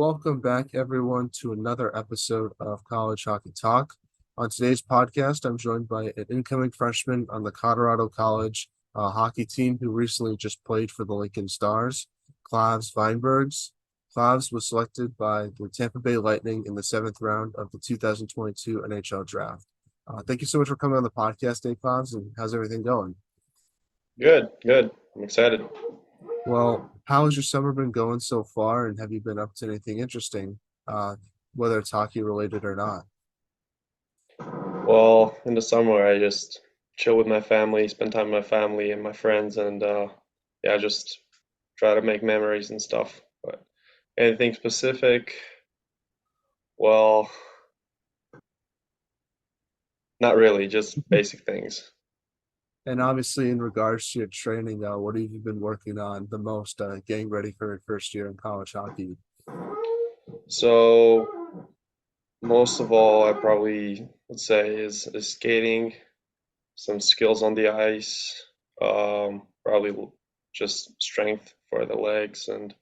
Welcome back, everyone, to another episode of College Hockey Talk. On today's podcast, I'm joined by an incoming freshman on the Colorado College hockey team who recently just played for the Lincoln Stars, Klāvs Veinbergs. Klāvs was selected by the Tampa Bay Lightning in the seventh round of the 2022 NHL Draft. Thank you so much for coming on the podcast, Dave Klāvs, and how's everything going? Good, good. I'm excited. Well, how has your summer been going so far, and have you been up to anything interesting, uh, whether it's hockey related or not? Well, in the summer, I just chill with my family, spend time with my family and my friends, and yeah, just try to make memories and stuff. But anything specific? Well, not really, just basic things. And obviously, in regards to your training, what have you been working on the most, getting ready for your first year in college hockey? So most of all, I probably would say is skating, some skills on the ice, probably just strength for the legs and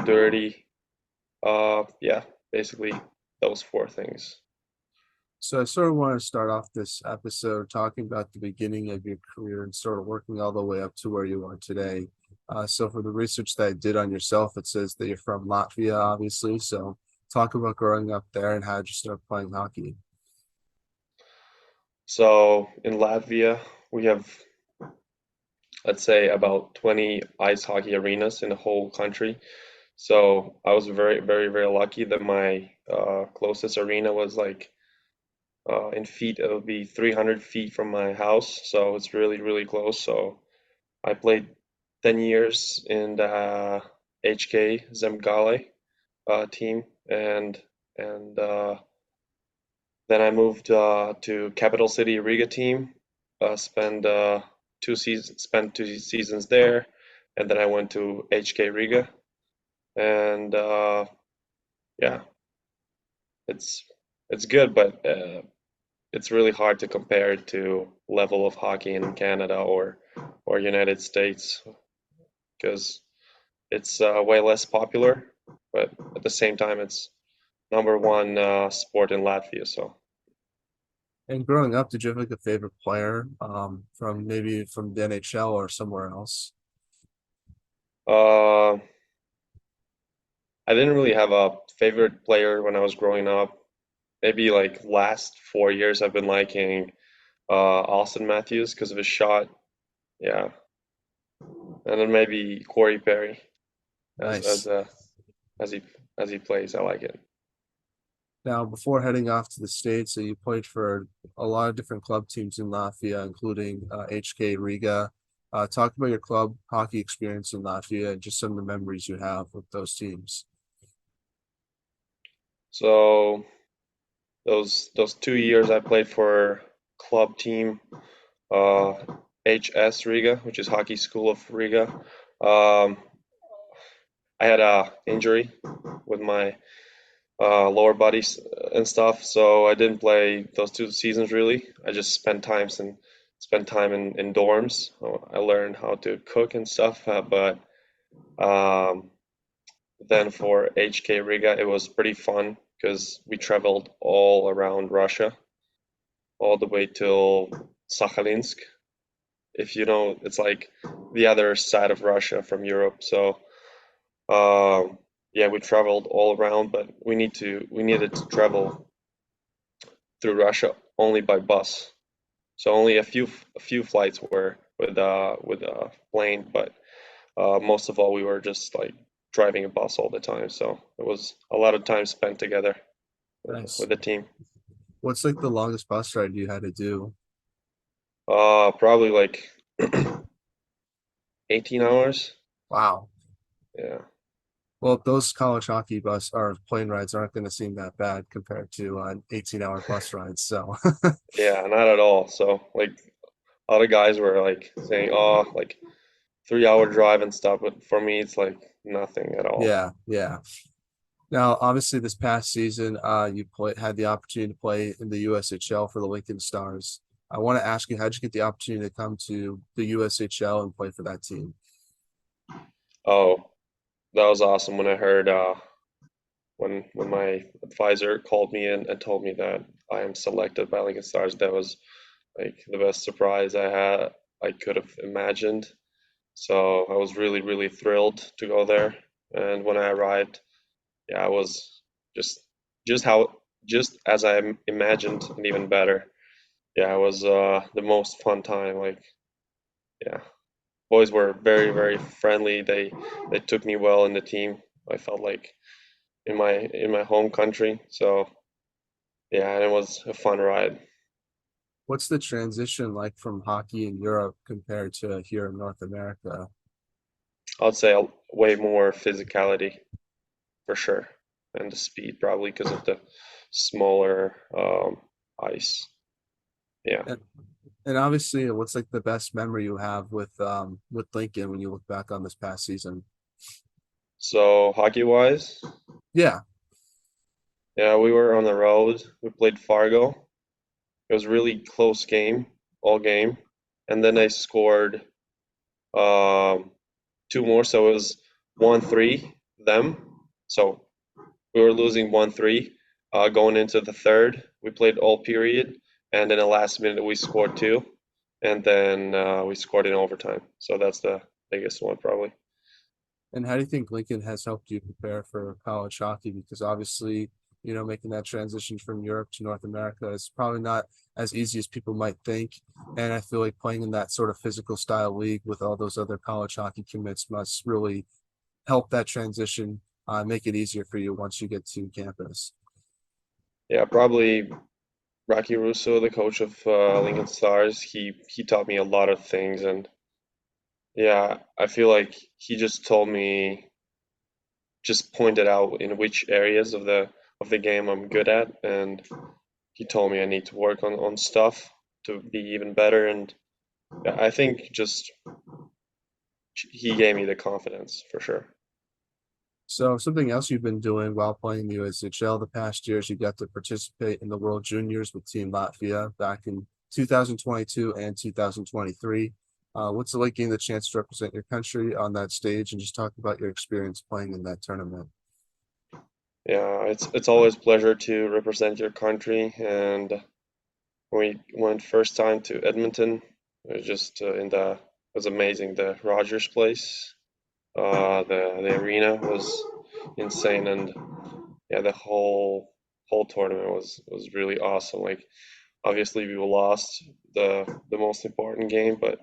dirty. Yeah, basically those four things. So I sort of want to start off this episode talking about the beginning of your career and sort of working all the way up to where you are today. So for the research that I did on yourself, it says that you're from Latvia, obviously. So talk about growing up there and how did you start playing hockey? So in Latvia, we have, let's say, about 20 ice hockey arenas in the whole country. So I was very, very, very lucky that my closest arena was like in feet, it'll be 300 feet from my house. So it's really, really close. So I played 10 years in the HK Zemgale team, and then I moved to Capital City Riga team. Spent spent 2 seasons there, and then I went to HK Riga, and yeah, it's it's good, but it's really hard to compare it to level of hockey in Canada or United States because it's way less popular, but at the same time, it's number one sport in Latvia. So, And growing up, did you have like a favorite player from maybe from the NHL or somewhere else? uh, I didn't really have a favorite player when I was growing up. Maybe like last 4 years, I've been liking Austin Matthews because of his shot. Yeah, and then maybe Corey Perry as as Nice. uh, as he as he plays. I like it. Now, before heading off to the States, so you played for a lot of different club teams in Latvia, including HK Riga. Talk about your club hockey experience in Latvia and just some of the memories you have with those teams. So those 2 years I played for club team uh, HS Riga, which is Hockey School of Riga. Um, I had a injury with my lower bodies and stuff, so I didn't play those 2 seasons really. I just spent time in dorms. I learned how to cook and stuff, but um, then for HK Riga, it was pretty fun because we traveled all around Russia, all the way till Sakhalinsk. If you know, it's like the other side of Russia from Europe. So yeah, we traveled all around, but we needed to travel through Russia only by bus. So only a few flights were with a plane, but most of all we were just like driving a bus all the time. So it was a lot of time spent together Nice. with the team. What's like the longest bus ride you had to do? Probably like 18 hours. Wow. Yeah. Well, those college hockey bus or plane rides aren't going to seem that bad compared to an 18-hour bus ride. So, Yeah, not at all. So like a lot of guys were like saying, "Oh, like 3 hour drive and stuff," but for me, it's like nothing at all. yeah, yeah. Now, obviously, this past season, had the opportunity to play in the USHL for the Lincoln Stars. I want to ask you, how'd you get the opportunity to come to the USHL and play for that team? Oh, that was awesome when I heard when my advisor called me in and told me that I am selected by Lincoln Stars, that was like the best surprise I could have imagined. So I was really, really thrilled to go there. And when I arrived, yeah, I was just just how just as I imagined and even better. Yeah, it was the most fun time. Like, yeah, boys were very, very friendly. They took me well in the team. I felt like in my home country. So yeah, and it was a fun ride. What's the transition like from hockey in Europe compared to here in North America? I'd say way more physicality for sure, and the speed probably because of the smaller ice. Yeah. And, and obviously, what's like the best memory you have with Lincoln when you look back on this past season? So hockey wise, Yeah, yeah, we were on the road. We played Fargo. It was a really close game, all game, and then they scored um, two more, so it was 1-3 them. So we were losing 1-3 going into the third. We played all period, and in the last minute we scored two, and then we scored in overtime. So that's the biggest one probably. and how do you think Lincoln has helped you prepare for college hockey? Because obviously, making that transition from Europe to North America is probably not as easy as people might think. And I feel like playing in that sort of physical style league with all those other college hockey commits must really help that transition, make it easier for you once you get to campus. Yeah, probably Rocky Russo, the coach of Lincoln Stars. He taught me a lot of things, and yeah, I feel like he just told me, just pointed out in which areas of the game I'm good at, and he told me I need to work on stuff to be even better. And yeah, I think just he gave me the confidence for sure. So something else you've been doing while playing the USHL the past years, you got to participate in the World Juniors with Team Latvia back in 2022 and 2023. What's it like getting the chance to represent your country on that stage and just talk about your experience playing in that tournament? Yeah, it's always a pleasure to represent your country. And when we went first time to Edmonton, it was just in the it was amazing. The Rogers place, the arena was insane, and yeah, the whole tournament was really awesome. Like, obviously we lost the most important game, but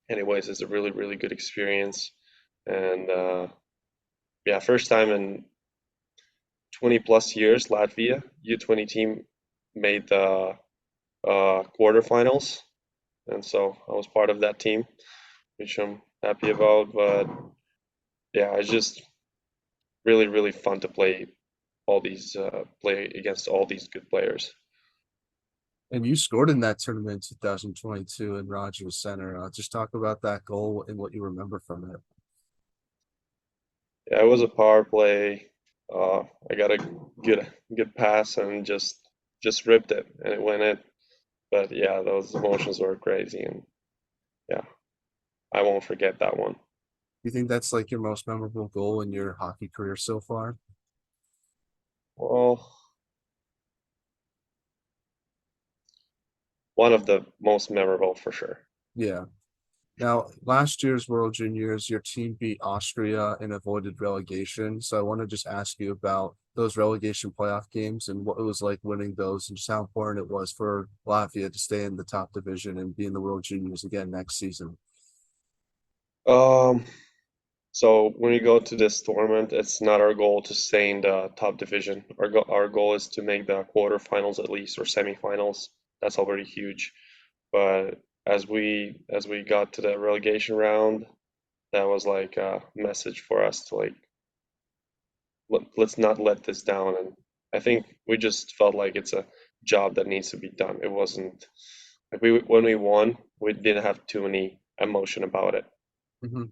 anyways, it's a really, really good experience. And yeah, first time in 20 plus years, Latvia U20 team made the quarterfinals, and so I was part of that team, which I'm happy about. But yeah, it's just really, really fun to play against all these good players. And you scored in that tournament in 2022 in Rogers Center. Just talk about that goal and what you remember from it. Yeah, it was a power play. I got a good pass and just ripped it, and it went in. But yeah, those emotions were crazy, and yeah, I won't forget that one. You think that's like your most memorable goal in your hockey career so far? Well, one of the most memorable for sure. Yeah. Now, last year's World Juniors, your team beat Austria and avoided relegation. So I want to just ask you about those relegation playoff games and what it was like winning those and just how important it was for Latvia to stay in the top division and be in the World Juniors again next season. Um, so when we go to this tournament, it's not our goal to stay in the top division. Our goal is to make the quarterfinals at least or semifinals. That's already huge. But as we got to the relegation round, that was like a message for us to like let's not let this down. And I think we just felt like it's a job that needs to be done. It wasn't like we when we won, we didn't have too many emotion about it. Mhm.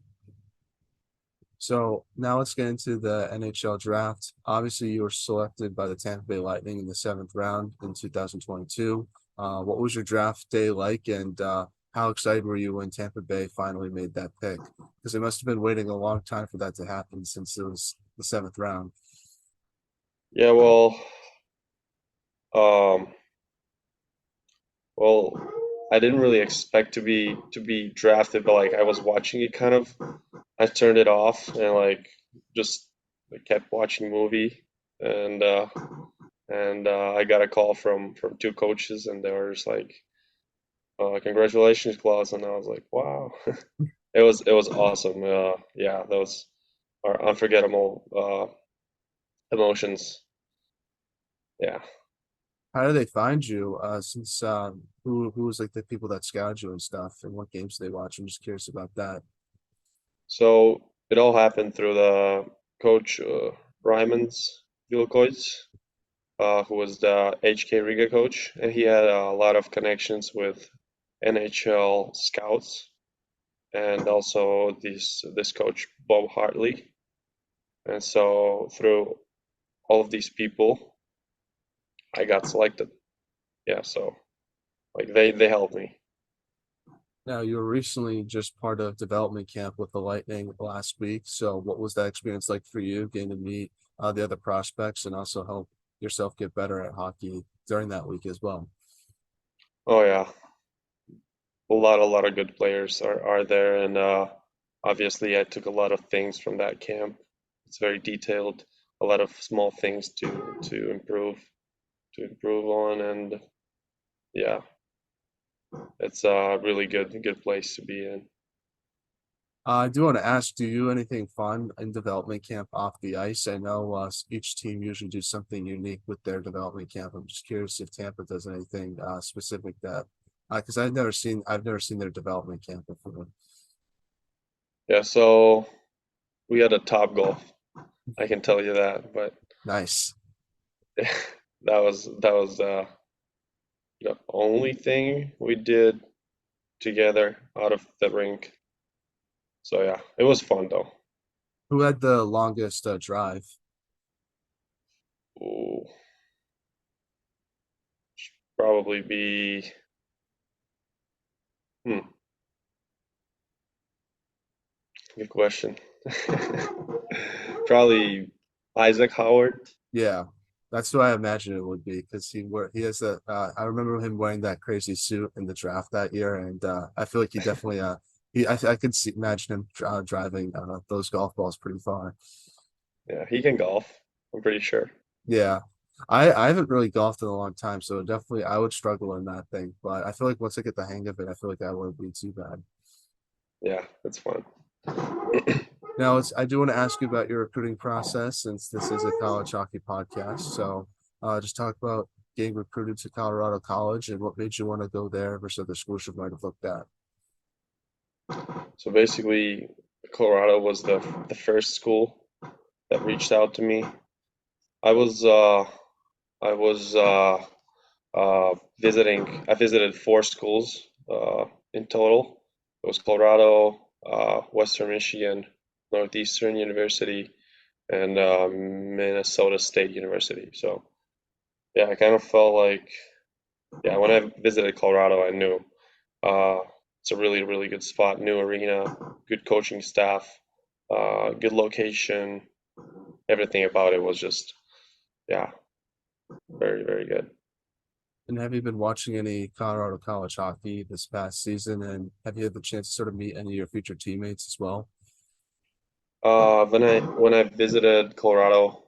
So now let's get into the NHL draft. Obviously, you were selected by the Tampa Bay Lightning in the seventh round in 2022. What was your draft day like, and how excited were you when Tampa Bay finally made that pick? Because they must have been waiting a long time for that to happen since it was the seventh round. Yeah, um, well, I didn't really expect to be drafted, but like I was watching it kind of. I turned it off and like just kept watching movie and I got a call from two coaches and they were just like, "Congratulations, Klāvs," and I was like, "Wow." It was awesome. Yeah, those are unforgettable emotions. Yeah. How do they find you? Since who was like the people that scout you and stuff, and what games they watch? I'm just curious about that. So it all happened through the coach Ryman's Vilkoits, who was the HK Riga coach, and he had a lot of connections with NHL scouts and also this coach Bob Hartley. And so through all of these people, I got selected. Yeah, so like they helped me. Now, you were recently just part of development camp with the Lightning last week. So, what was that experience like for you, getting to meet the other prospects and also help yourself get better at hockey during that week as well? Oh yeah, a lot of good players are there, and obviously I took a lot of things from that camp. It's very detailed, a lot of small things to improve on, and yeah, it's a really good place to be in. I do want to ask, do you do anything fun in development camp off the ice? I know each team usually do something unique with their development camp. I'm just curious if Tampa does anything specific that, because I've never seen their development camp before. Yeah, so we had a top golf, I can tell you that, but Nice. that was the only thing we did together out of the rink. So yeah, it was fun though. Who had the longest drive? Ooh, probably be hmm, good question. Probably Isaac Howard. Yeah, that's who I imagine it would be because he has a I remember him wearing that crazy suit in the draft that year, and I feel like he definitely I could imagine him driving those golf balls pretty far. Yeah, he can golf. I'm pretty sure. Yeah. I haven't really golfed in a long time, so definitely I would struggle in that thing. But I feel like once I get the hang of it, I feel like I wouldn't be too bad. Yeah, it's fun. Now, I do want to ask you about your recruiting process since this is a college hockey podcast. So, just talk about getting recruited to Colorado College and what made you want to go there versus other schools you might have looked at. So basically, Colorado was the first school that reached out to me. I was uh I was visiting. I visited four schools in total. It was Colorado, Western Michigan, Northeastern University, and Minnesota State University. So yeah, I kind of felt like yeah, when I visited Colorado, I knew uh, it's a really really good spot, new arena, good coaching staff, good location. Everything about it was just yeah, very very good. And have you been watching any Colorado College hockey this past season? And have you had the chance to sort of meet any of your future teammates as well? When I visited Colorado,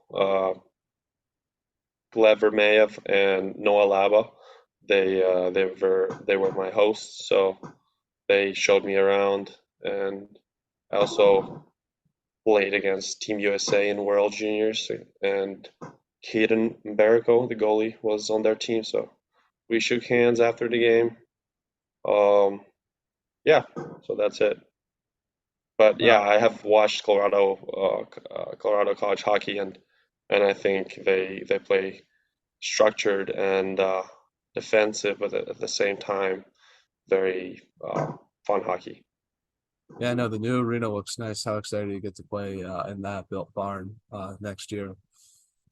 Gleb Vermeyev and Noah Laba, they were my hosts, so they showed me around, and I also played against Team USA in World Juniors, and Kaden Mbarico, the goalie, was on their team, so we shook hands after the game. Um, yeah, so that's it. But yeah, Wow. I have watched Colorado college hockey, and I think they play structured and defensive, but at the same time, very fun hockey. Yeah, no, the new arena looks nice. How excited you get to play in that built barn next year.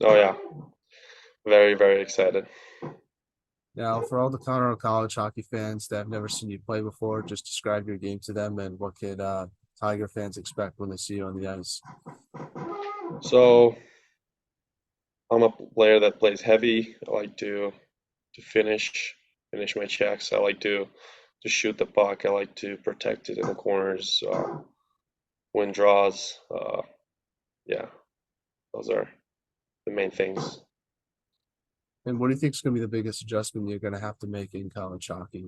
Oh yeah, very very excited. Now, for all the Colorado College hockey fans that have never seen you play before, just describe your game to them and what could Tiger fans expect when they see you on the ice. So I'm a player that plays heavy. I like to finish my checks. I like to shoot the puck. I like to protect it in the corners, win draws. Yeah, those are the main things. And what do you think is going to be the biggest adjustment you're going to have to make in college hockey?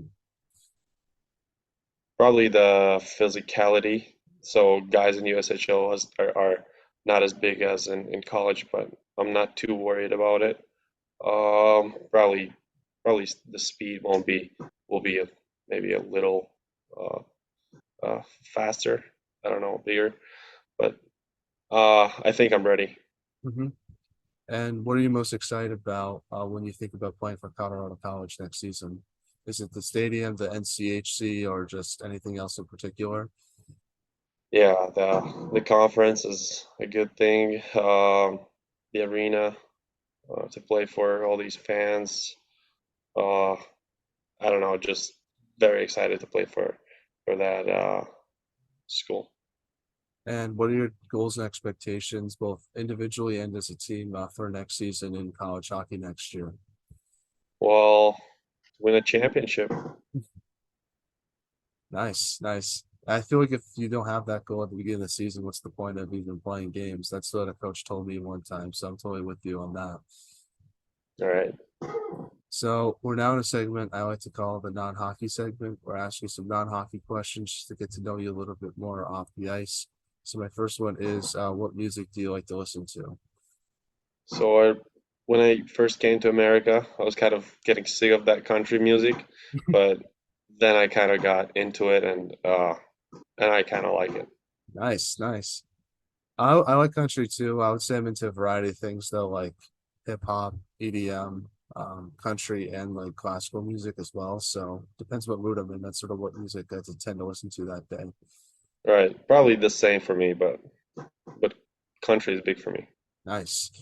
Probably the physicality. So guys in USHL are not as big as in college, but I'm not too worried about it. Probably the speed will be maybe a little uh, faster. I don't know, bigger, but I think I'm ready. Hmm. And what are you most excited about when you think about playing for Colorado College next season? Is it the stadium, the NCHC, or just anything else in particular? Yeah, the conference is a good thing. The arena to play for all these fans. Uh, I don't know, just very excited to play for that school. And what are your goals and expectations, both individually and as a team, for next season in college hockey next year? Well, win a championship. Nice, nice. I feel like if you don't have that goal at the beginning of the season, what's the point of even playing games? That's what a coach told me one time, so I'm totally with you on that. All right. So we're now in a segment I like to call the non-hockey segment. We're asking some non-hockey questions just to get to know you a little bit more off the ice. So my first one is, what music do you like to listen to? When I first came to America, I was kind of getting sick of that country music, but then I kind of got into it and I kind of like it. Nice, nice. I like country too. I would say I'm into a variety of things though, like hip hop, EDM, country, and like classical music as well. So depends what mood I'm in. That's sort of what music I tend to listen to that day. Right. Probably the same for me, but country is big for me. Nice.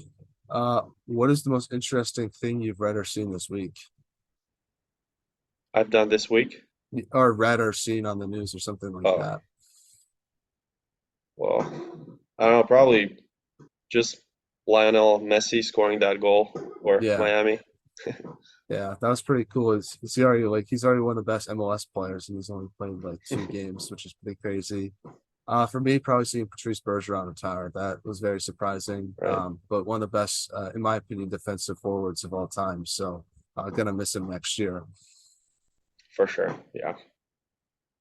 What is the most interesting thing you've read or seen this week? I've done this week. Or read or seen on the news or something like Oh, that. well, I don't know, probably just Lionel Messi scoring that goal for Yeah, Miami. yeah, that was pretty cool. He's already one of the best MLS players, and he's only played like two games, which is pretty crazy. For me, probably seeing Patrice Bergeron retire, that was very surprising. Right. But one of the best, in my opinion, defensive forwards of all time. So gonna miss him next year. For sure. Yeah.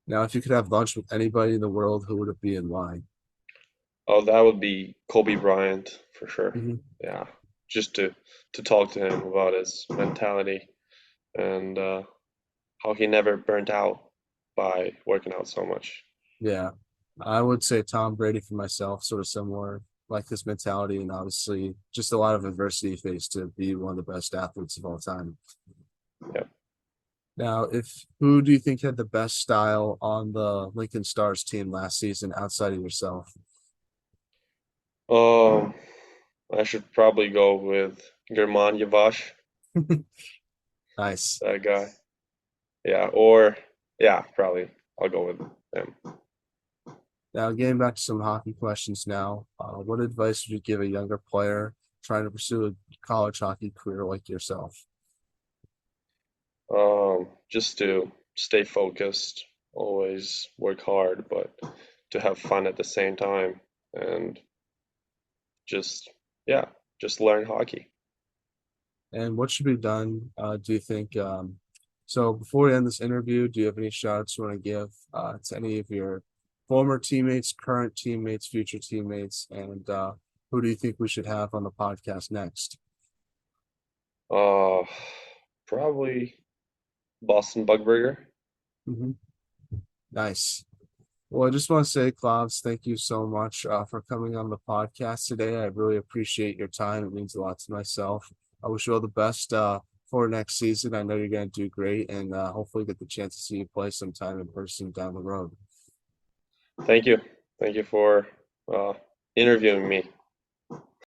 Now, if you could have lunch with anybody in the world, who would it be and why? Oh, that would be Kobe Bryant for sure. Mhm. Yeah. Just to talk to him about his mentality and how he never burnt out by working out so much. Yeah, I would say Tom Brady for myself, sort of similar, like his mentality, and obviously just a lot of adversity faced to be one of the best athletes of all time. Yep. Now, if who do you think had the best style on the Lincoln Stars team last season outside of yourself? Um, I should probably go with German Yavash, Nice. that guy. Yeah, or yeah, probably I'll go with him. Now, getting back to some hockey questions now, what advice would you give a younger player trying to pursue a college hockey career like yourself? Just to stay focused, always work hard, but to have fun at the same time, and just yeah, just learn hockey. And what should be done, do you think? So before we end this interview, do you have any shout outs you want to give to any of your former teammates, current teammates, future teammates, and who do you think we should have on the podcast next? Uh, Probably Boston Bugburger. Mhm. Nice. Well, I just want to say, Klāvs, thank you so much for coming on the podcast today. I really appreciate your time. It means a lot to myself. I wish you all the best for next season. I know you're going to do great, and hopefully get the chance to see you play sometime in person down the road. Thank you. Thank you for uh, interviewing me.